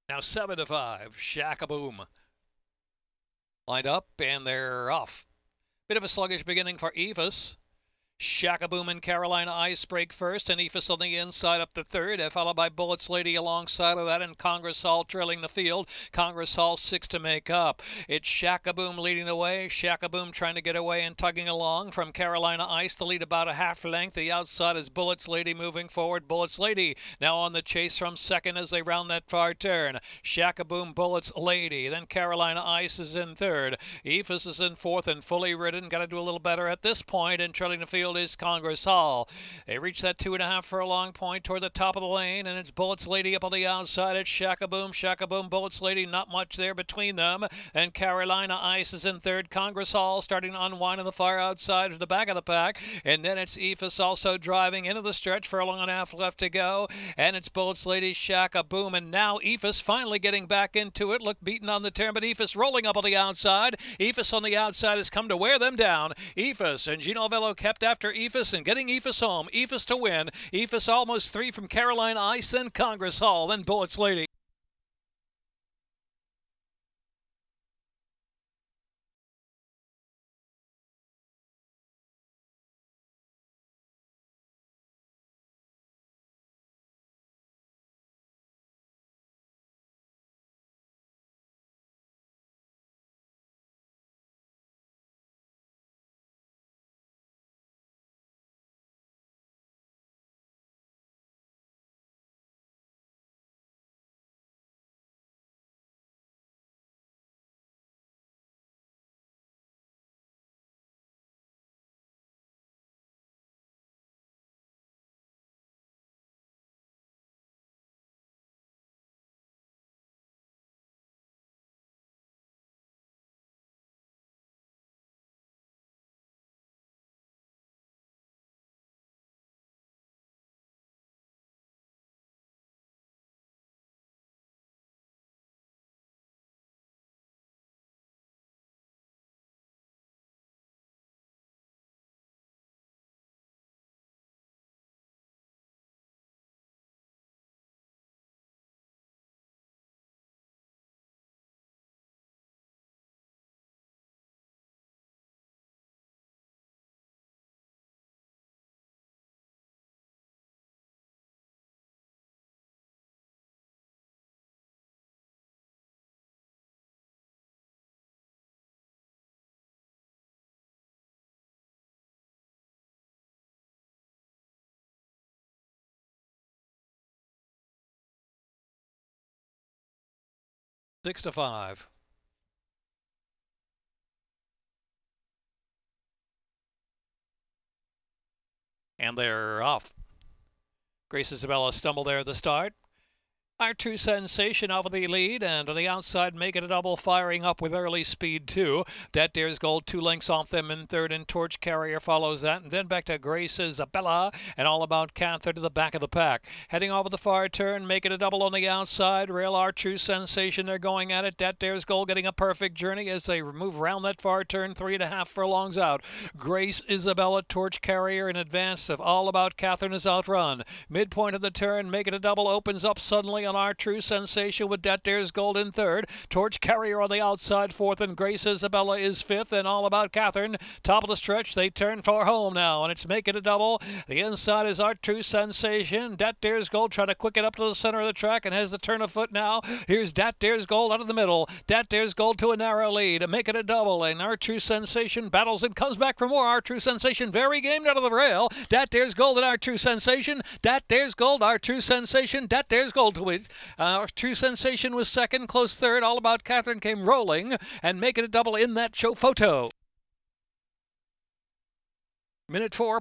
Now 7-5. Shakaboom. Lined up, and they're off. Bit of a sluggish beginning for Evis. Shakaboom and Carolina Ice break first, and Ephus on the inside up to third, followed by Bullets Lady alongside of that, and Congress Hall trailing the field. Congress Hall 6 to make up. It's Shakaboom leading the way. Shakaboom trying to get away and tugging along from Carolina Ice. The lead about a half length. The outside is Bullets Lady moving forward. Bullets Lady now on the chase from second as they round that far turn. Shakaboom, Bullets Lady. Then Carolina Ice is in third. Ephus is in fourth and fully ridden. Got to do a little better at this point, and trailing the field is Congress Hall. They reach that 2.5 furlong point toward the top of the lane, and it's Bullets Lady up on the outside. It's Shakaboom, Shakaboom, Bullets Lady. Not much there between them. And Carolina Ice is in third. Congress Hall starting to unwind on the far outside to the back of the pack. And then it's Ephus also driving into the stretch. Furlong and a half left to go. And it's Bullets Lady, Shakaboom. And now Ephus finally getting back into it. Looked beaten on the turn, but Ephus rolling up on the outside. Ephus on the outside has come to wear them down. Ephus and Gino Vello kept after Ephus and getting Ephus home. Ephus to win. Ephus almost 3 from Carolina Ice, then Congress Hall, then Bullets Lady. Six to 5. And they're off. Grace Isabella stumbled there at the start. Our True Sensation over the lead, and on the outside making a double, firing up with early speed too. Dat Dares Gold 2 lengths off them in third, and Torch Carrier follows that, and then back to Grace Isabella and All About KATHERN to the back of the pack. Heading over the far turn, making a double on the outside. Rail Our True Sensation, they're going at it. Dat Dares Gold getting a perfect journey as they move around that far turn, 3.5 furlongs out. Grace Isabella, Torch Carrier in advance of All About KATHERN is outrun. Midpoint of the turn, making a double, opens up suddenly on Our True Sensation with Dat Dares Gold in third. Torch Carrier on the outside fourth, and Grace Isabella is fifth, and All About KATHERN top of the stretch. They turn for home now, and it's making a double. The inside is Our True Sensation. Dat Dares Gold trying to quick it up to the center of the track and has the turn of foot now. Here's Dat Dares Gold out of the middle. Dat Dares Gold to a narrow lead, make it a double, and Our True Sensation battles and comes back for more. Our True Sensation very gamed out of the rail. Dat Dares Gold and Our True Sensation. Dat Dares Gold, Our True Sensation. Dat Dares Gold to win. Our True Sensation was second, close third. All About KATHERN came rolling and making a double in that show photo. Minute 4.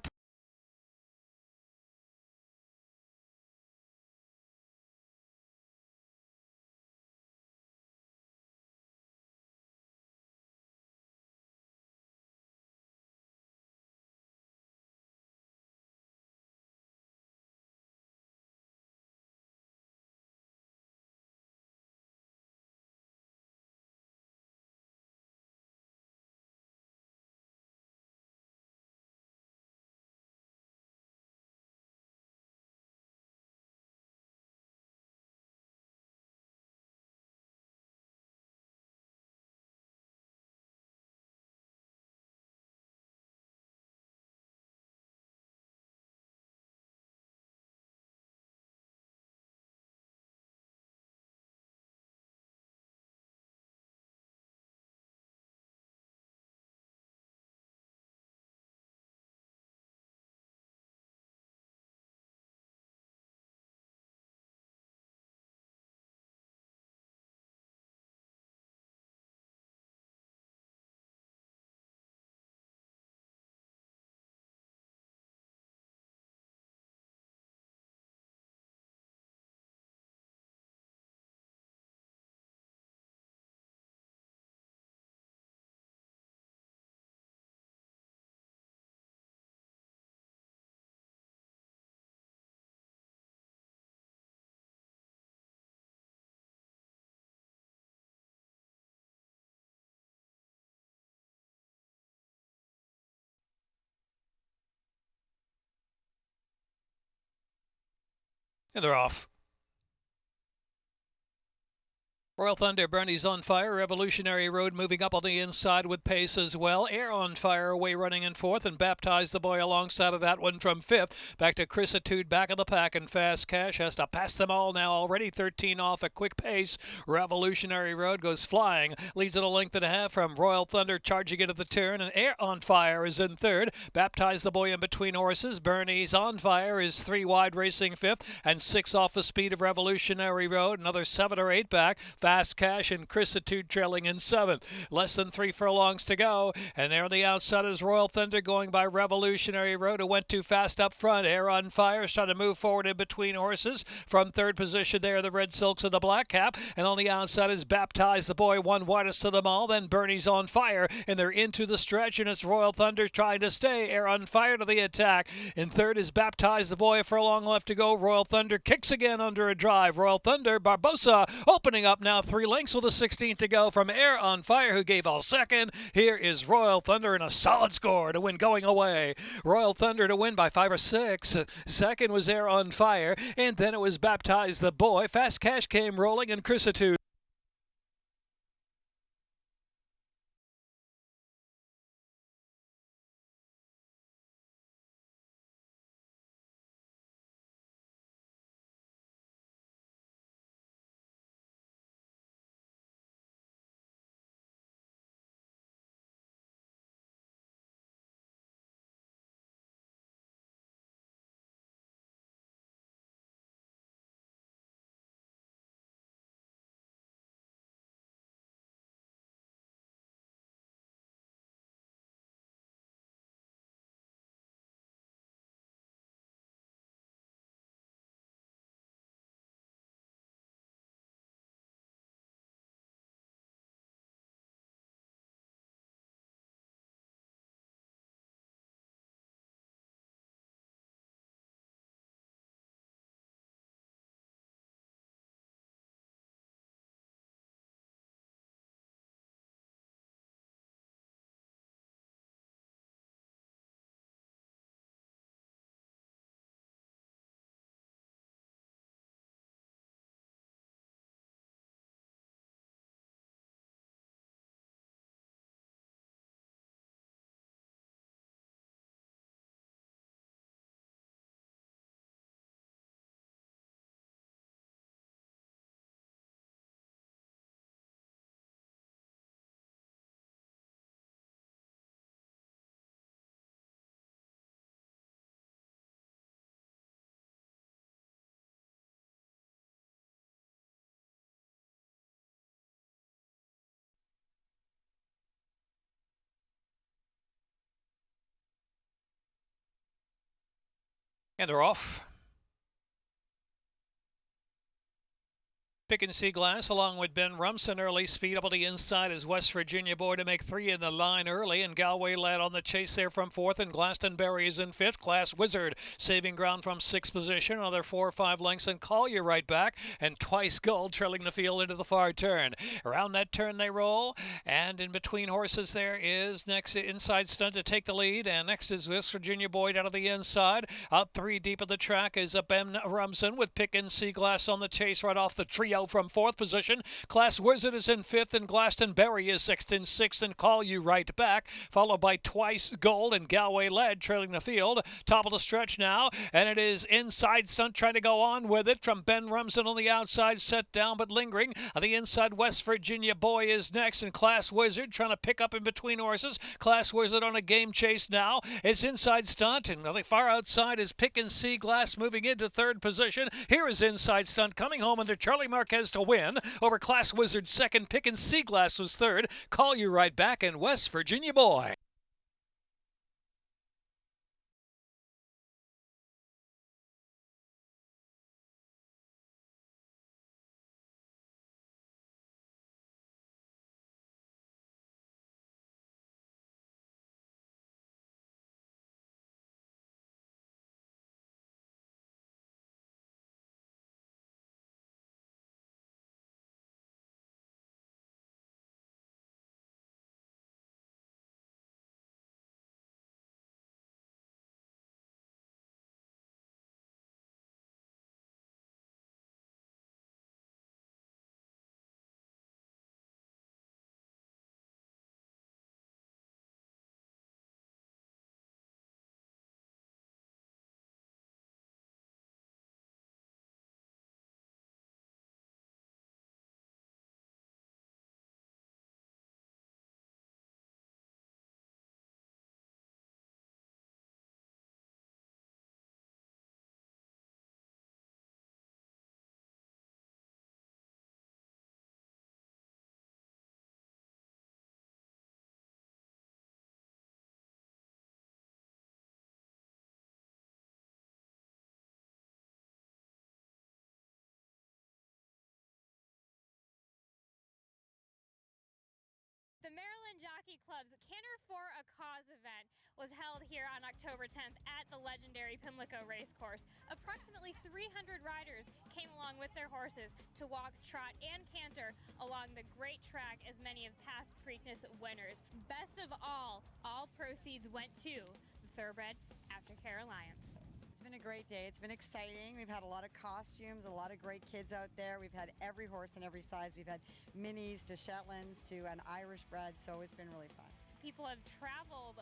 And they're off. Royal Thunder, Bernie's on fire. Revolutionary Road moving up on the inside with pace as well. Air on fire, away running in fourth, and Baptize the Boy alongside of that one from fifth. Back to Chrisitude, back of the pack, and Fast Cash has to pass them all now. Already 13 off at quick pace. Revolutionary Road goes flying, leads at a length and a half from Royal Thunder, charging it at the turn, and Air on fire is in third. Baptize the Boy in between horses. Bernie's on fire is 3 wide, racing fifth, and 6 off the speed of Revolutionary Road. Another 7 or 8 back. Fast Cash and Chrisitude trailing in 7th. Less than 3 furlongs to go. And there on the outside is Royal Thunder going by Revolutionary Road, who went too fast up front. Air on fire is trying to move forward in between horses. From third position there, the Red Silks and the Black Cap. And on the outside is Baptize the Boy, one widest of them all. Then Bernie's on fire, and they're into the stretch, and it's Royal Thunder trying to stay. Air on fire to the attack. In third is Baptize the Boy, a furlong left to go. Royal Thunder kicks again under a drive. Royal Thunder, Barbosa opening up now. 3 lengths with a 16 to go from Air on Fire, who gave all second. Here is Royal Thunder in a solid score to win going away. Royal Thunder to win by 5 or 6. Second was Air on Fire, and then it was Baptize the Boy. Fast Cash came rolling, and Chrisitude. And they're off. PICKIN Sea Glass along with Ben Rumson. Early speed up on the inside is West Virginia Boy to make 3 in the line early, and Galway Lad on the chase there from 4th, and Glastonbury is in 5th. Class Wizard saving ground from 6th position. Another 4 or 5 lengths, and Collier right back, and Twice Gold trailing the field into the far turn. Around that turn they roll, and in between horses there is next Inside Stunt to take the lead, and next is West Virginia Boy down to the inside. Out 3 deep of the track is Ben Rumson with PICKIN Sea Glass on the chase right off the trio from 4th position. Class Wizard is in 5th, and Glastonbury is 6th, and 6th, and Call You Right back, followed by Twice Gold and Galway Led trailing the field. Top of the stretch now, and it is Inside Stunt trying to go on with it from Ben Rumson on the outside, set down but lingering. On the inside, West Virginia Boy is next, and Class Wizard trying to pick up in between horses. Class Wizard on a game chase now. It's Inside Stunt, and the far outside is PICKIN Sea Glass moving into 3rd position. Here is Inside Stunt coming home under Charlie Marquez to win over Class Wizard 2nd. PICKIN Sea Glass was 3rd. Call You Right back, and West Virginia Boy. The Maryland Jockey Club's Canter for a Cause event was held here on October 10th at the legendary Pimlico Racecourse. Approximately 300 riders came along with their horses to walk, trot, and canter along the great track as many of past Preakness winners. Best of all proceeds went to the Thoroughbred Aftercare Alliance. It's been a great day. It's been exciting. We've had a lot of costumes, a lot of great kids out there. We've had every horse in every size. We've had minis to Shetlands to an Irish bred, so it's been really fun. People have traveled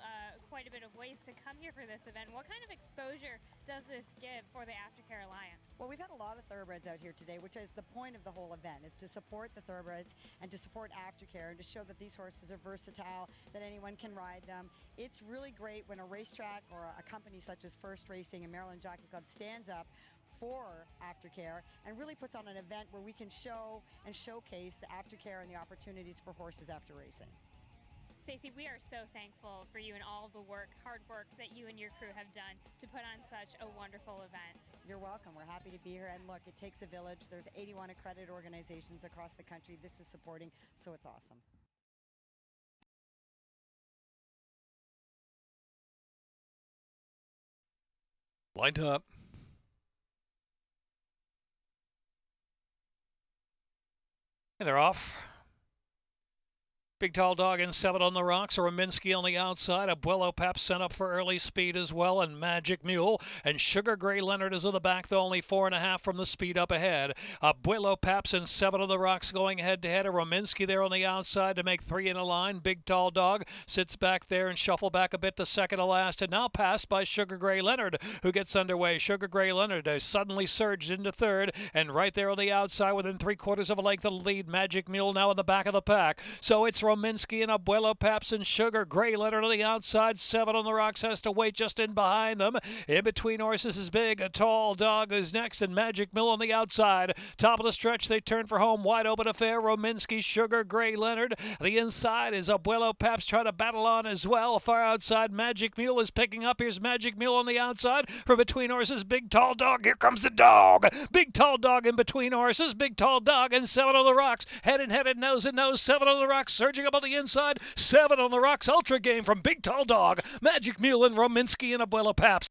quite a bit of ways to come here for this event. What kind of exposure does this give for the Aftercare Alliance? Well, we've had a lot of thoroughbreds out here today, which is the point of the whole event, is to support the thoroughbreds and to support Aftercare and to show that these horses are versatile, that anyone can ride them. It's really great when a racetrack or a company such as First Racing and Maryland Jockey Club stands up for Aftercare and really puts on an event where we can show and showcase the Aftercare and the opportunities for horses after racing. Stacey, we are so thankful for you and all the hard work that you and your crew have done to put on such a wonderful event. You're welcome. We're happy to be here. And look, it takes a village. There's 81 accredited organizations across the country this is supporting, so it's awesome. Lined up. And they're off. Big Tall Dog in 7 on the rocks. Rominski on the outside. Abuelo Pap sent up for early speed as well. And Magic Mule. And Sugar Gray Leonard is in the back, though only 4.5 from the speed up ahead. Abuelo Pap's in 7 on the rocks going head to head. Rominski there on the outside to make 3 in a line. Big Tall Dog sits back there and shuffle back a bit to second to last. And now passed by Sugar Gray Leonard, who gets underway. Sugar Gray Leonard suddenly surged into third. And right there on the outside within 3/4 of a length of the lead. Magic Mule now in the back of the pack. So it's Rominski and Abuelo Paps and Sugar Gray Leonard on the outside. 7 on the rocks has to wait just in behind them. In between horses is Big Tall Dog is next, and Magic Mill on the outside. Top of the stretch, they turn for home. Wide open affair. Rominski, Sugar Gray Leonard. The inside is Abuelo Paps trying to battle on as well. Far outside, Magic Mule is picking up. Here's Magic Mule on the outside. From between horses, Big Tall Dog. Here comes the dog. Big Tall Dog in between horses. Big Tall Dog and 7 on the rocks. Head and headed, nose and nose. 7 on the rocks. Surging up on the inside. 7 on the rocks. Ultra game from Big Tall Dog. Magic Mule and Rominski and Abuelo Paps.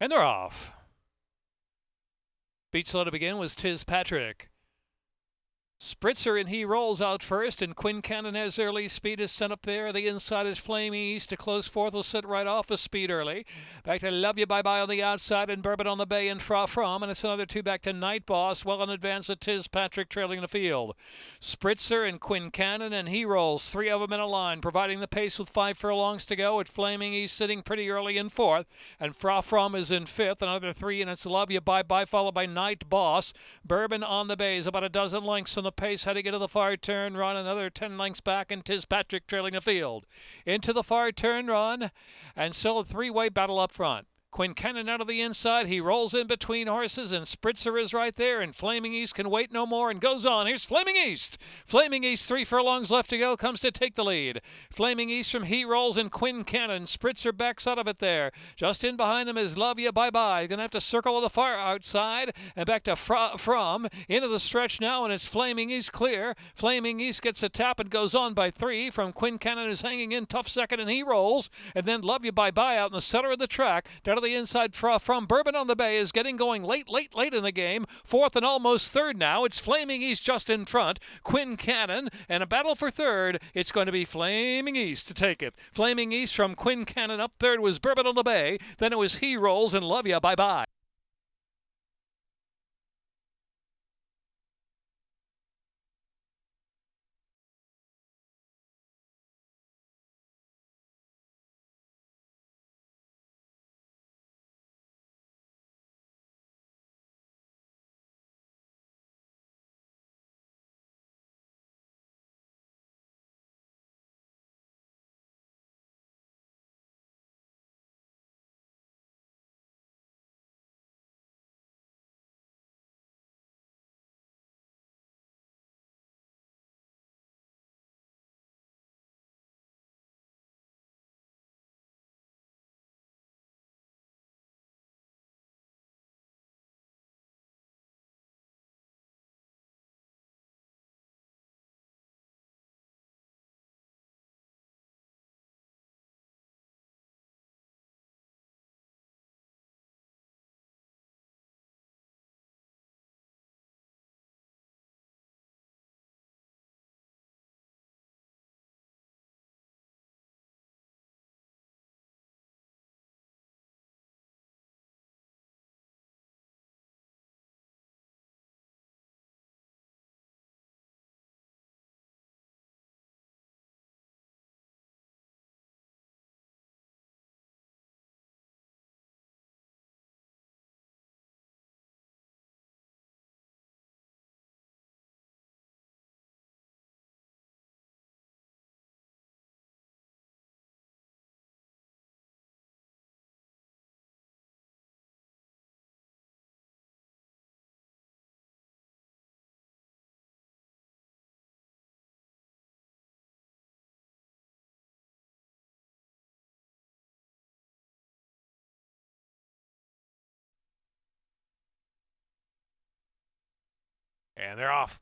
And they're off. Beat slow to begin was Tiz Patrick. Spritzer and he rolls out first, and Quinn Cannon has early speed is sent up there. The inside is Flaming East to close fourth. Will sit right off with speed early. Back to Love You Bye Bye on the outside, and Bourbon on the Bay and Fra From, and it's another 2 back to Night Boss. Well in advance of Tiz Patrick trailing the field. Spritzer and Quinn Cannon and he rolls, 3 of them in a line, providing the pace with 5 furlongs to go. At Flaming East sitting pretty early in fourth, and Fra From is in fifth. Another 3, and it's Love You Bye Bye followed by Night Boss. Bourbon on the Bay is about a dozen lengths from the pace heading into the far turn run. Another 10 lengths back, and 'tis Patrick trailing the field. Into the far turn run, and still a three-way battle up front. Quincannon out of the inside. He rolls in between horses, and Spritzer is right there, and Flaming East can wait no more and goes on. Here's Flaming East. Flaming East, 3 furlongs left to go, comes to take the lead. Flaming East from He Rolls and Quincannon. Spritzer backs out of it there. Just in behind him is Love Ya Bye Bye. Going to have to circle on the far outside and back to From. Into the stretch now, and it's Flaming East clear. Flaming East gets a tap and goes on by 3 from Quincannon, who's hanging in tough second, and He Rolls. And then Love Ya Bye Bye out in the center of the track. Down to the inside from Bourbon on the Bay is getting going late in the game. Fourth and almost third now. It's Flaming East just in front. Quincannon and a battle for third. It's going to be Flaming East to take it. Flaming East from Quincannon. Up third was Bourbon on the Bay. Then it was He Rolls and Love Ya Bye Bye. And they're off.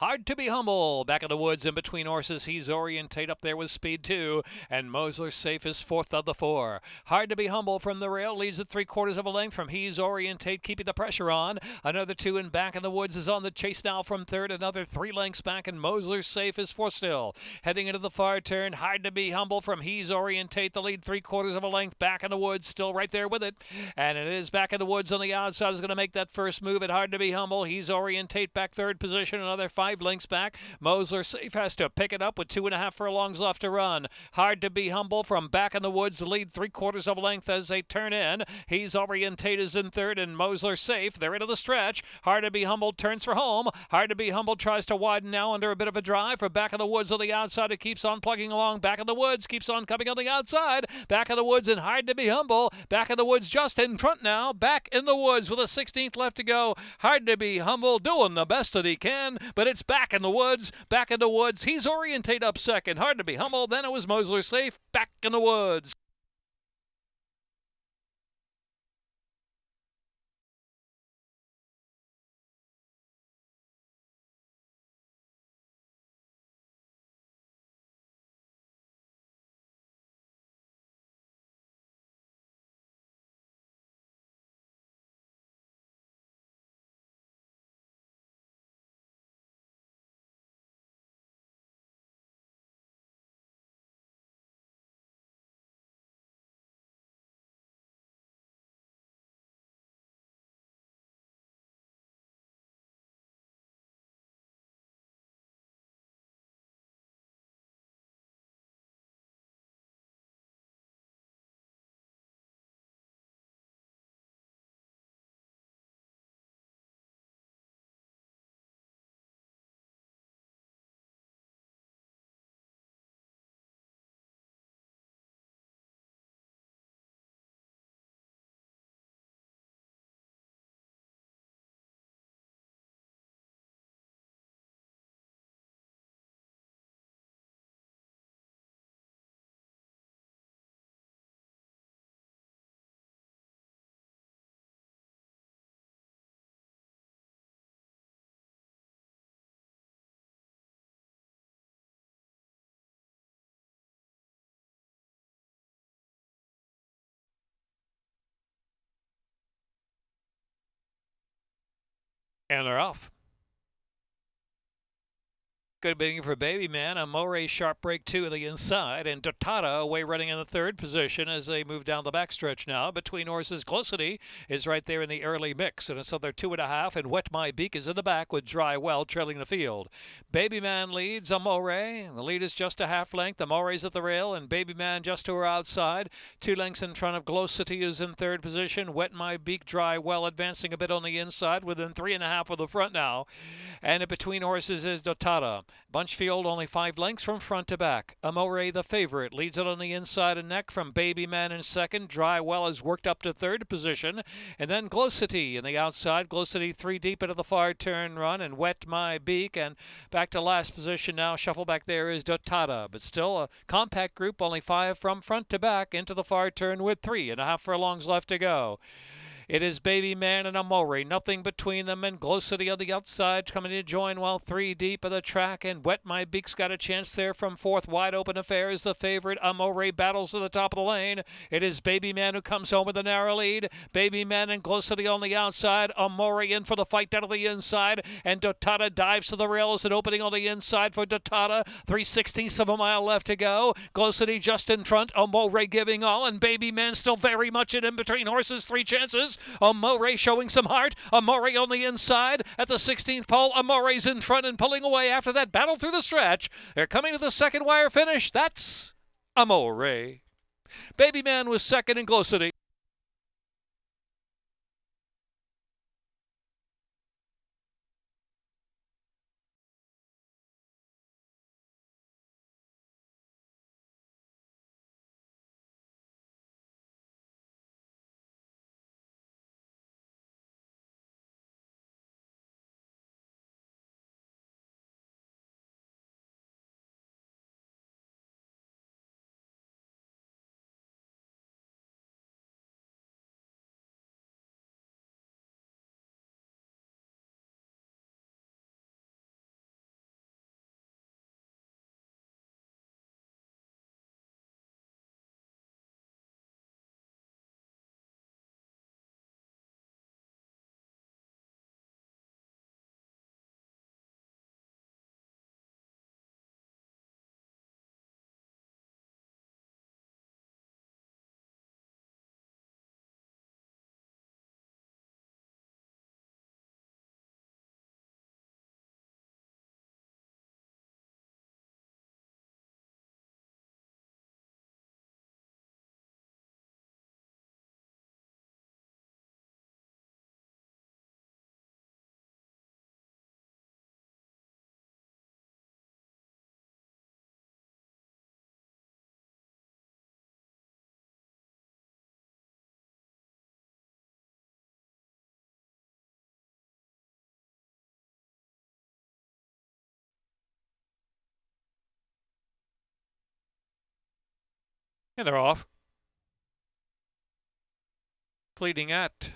Hard to Be Humble, back in the woods in between horses. He's Orientate up there with speed 2, and Mosler Safe is fourth of the 4. Hard to Be Humble from the rail leads at 3/4 of a length from He's Orientate, keeping the pressure on. Another 2 and back in the woods is on the chase now from third. Another 3 lengths back, and Mosler Safe is fourth still. Heading into the far turn, Hard to Be Humble from He's Orientate, the lead 3/4 of a length back in the woods, still right there with it. And it is back in the woods on the outside. Is going to make that first move at Hard to Be Humble. He's Orientate back third position, another 5 lengths back. Mosler Safe has to pick it up with 2.5 furlongs left to run. Hard to Be Humble from back in the woods, the lead 3/4 of a length as they turn in. He's Orientate is in third, and Mosler Safe, they're into the stretch. Hard to Be Humble turns for home. Hard to Be Humble tries to widen now under a bit of a drive for back in the woods on the outside. It keeps on plugging along. Back in the woods keeps on coming on the outside. Back in the woods, and Hard to Be Humble back in the woods just in front now. Back in the woods with a 16th left to go. Hard to Be Humble doing the best that he can, but it's back in the woods. Back in the woods. He's Orientate up second. Hard to Be Humble. Then it was Mosler Safe back in the woods. And they're off. Good bidding for Baby Man. A Moray sharp break two of the inside, and Dotata away running in the third position as they move down the backstretch now. Between horses, GLOWSITY is right there in the early mix, and it's other 2.5, and Wet My Beak is in the back with Dry Well trailing the field. Baby Man leads a Moray. The lead is just a half length. The Moray's at the rail, and Baby Man just to her outside. 2 lengths in front of GLOWSITY is in third position. Wet My Beak, Dry Well advancing a bit on the inside, within 3.5 of the front now. And in between horses is Dotata. Bunchfield only 5 lengths from front to back. Amore, the favorite, leads it on the inside and neck from Baby Man in second. Dry Well has worked up to third position. And then GLOWSITY in the outside. GLOWSITY 3 deep into the far turn run, and Wet My Beak. And back to last position now. Shuffle back there is Dotata. But still a compact group, only 5 from front to back into the far turn with 3.5 furlongs left to go. It is Baby Man and Amore, nothing between them, and GLOWSITY on the outside coming to join while 3 deep of the track, and Wet My Beak's got a chance there from fourth. Wide Open Affair is the favorite. Amore battles to the top of the lane. It is Baby Man who comes home with a narrow lead. Baby Man and GLOWSITY on the outside. Amore in for the fight down to the inside, and Dotata dives to the rails and opening on the inside for Dotata. 3/16 of a mile left to go. GLOWSITY just in front. Amore giving all, and Baby Man still very much in between horses. 3 chances. Amore showing some heart. Amore on the inside at the 16th pole. Amore's in front and pulling away after that battle through the stretch. They're coming to the second wire finish. That's Amore. Baby Man was second in GLOWSITY. And they're off. Fleeting at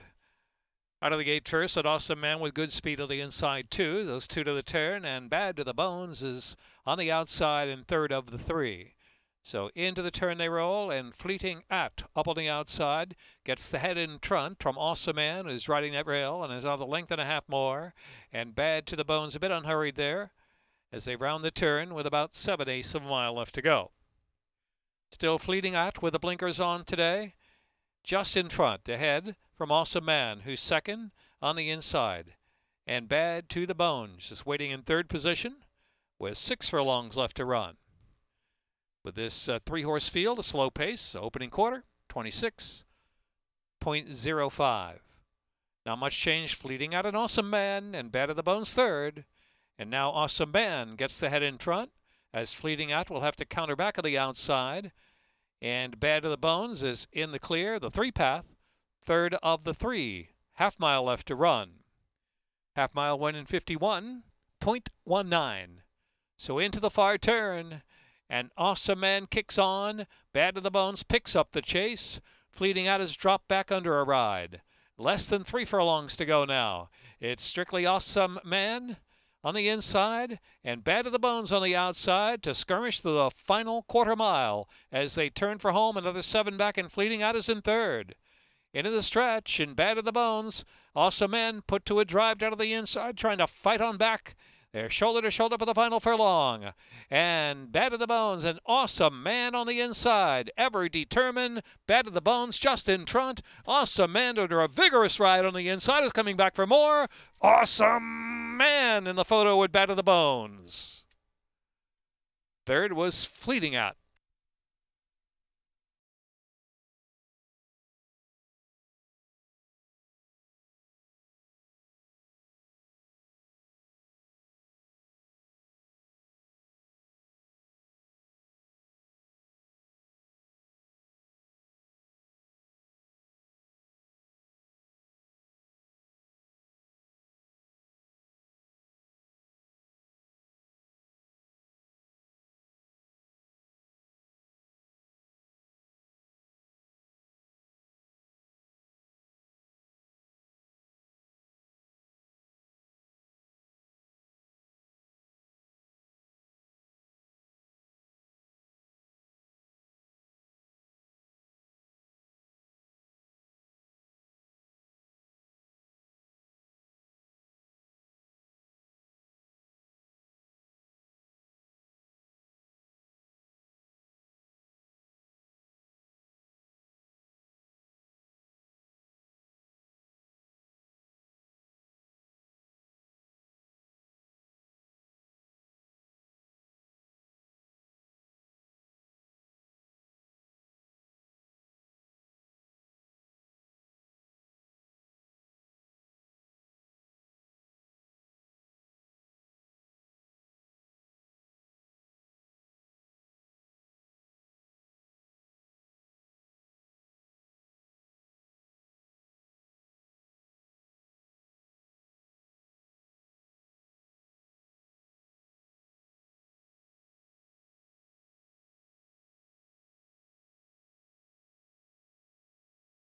out of the gate first, an Awesome Man with good speed on the inside too. Those 2 to the turn, and Bad to the Bones is on the outside in third of the 3. So into the turn they roll, and Fleeting at up on the outside gets the head in front from Awesome Man, who's riding that rail and is on the length and a half more. And Bad to the Bones a bit unhurried there as they round the turn with about 7/8 of a mile left to go. Still Fleeting at with the blinkers on today. Just in front, ahead from Awesome Man, who's second on the inside. And Bad to the Bones is waiting in third position with 6 furlongs left to run. With this 3-horse field, a slow pace, opening quarter, 26.05. Not much change. Fleeting at an Awesome Man, and Bad to the Bones third. And now Awesome Man gets the head in front, as Fleeting at will have to counter back on the outside. And Bad to the Bones is in the clear, the 3-path, third of the 3. Half mile left to run. Half mile went in 51.19. So into the far turn, and Awesome Man kicks on. Bad to the Bones picks up the chase. Fleeting at has dropped back under a ride. Less than 3 furlongs to go now. It's strictly Awesome Man on the inside, and Bad to the Bones on the outside to skirmish through the final quarter mile as they turn for home. Another 7 back, and Fleeting at is in third. into the stretch and Bad to the Bones. Awesome Man put to a drive down to the inside, trying to fight on back. They're shoulder to shoulder for the final furlong. And Bad to the Bones, an Awesome Man on the inside. Ever determined. Bad to the Bones just in front. Awesome Man under a vigorous ride on the inside is coming back for more. Awesome Man in the photo with Bad to the Bones. Third was Fleeting At.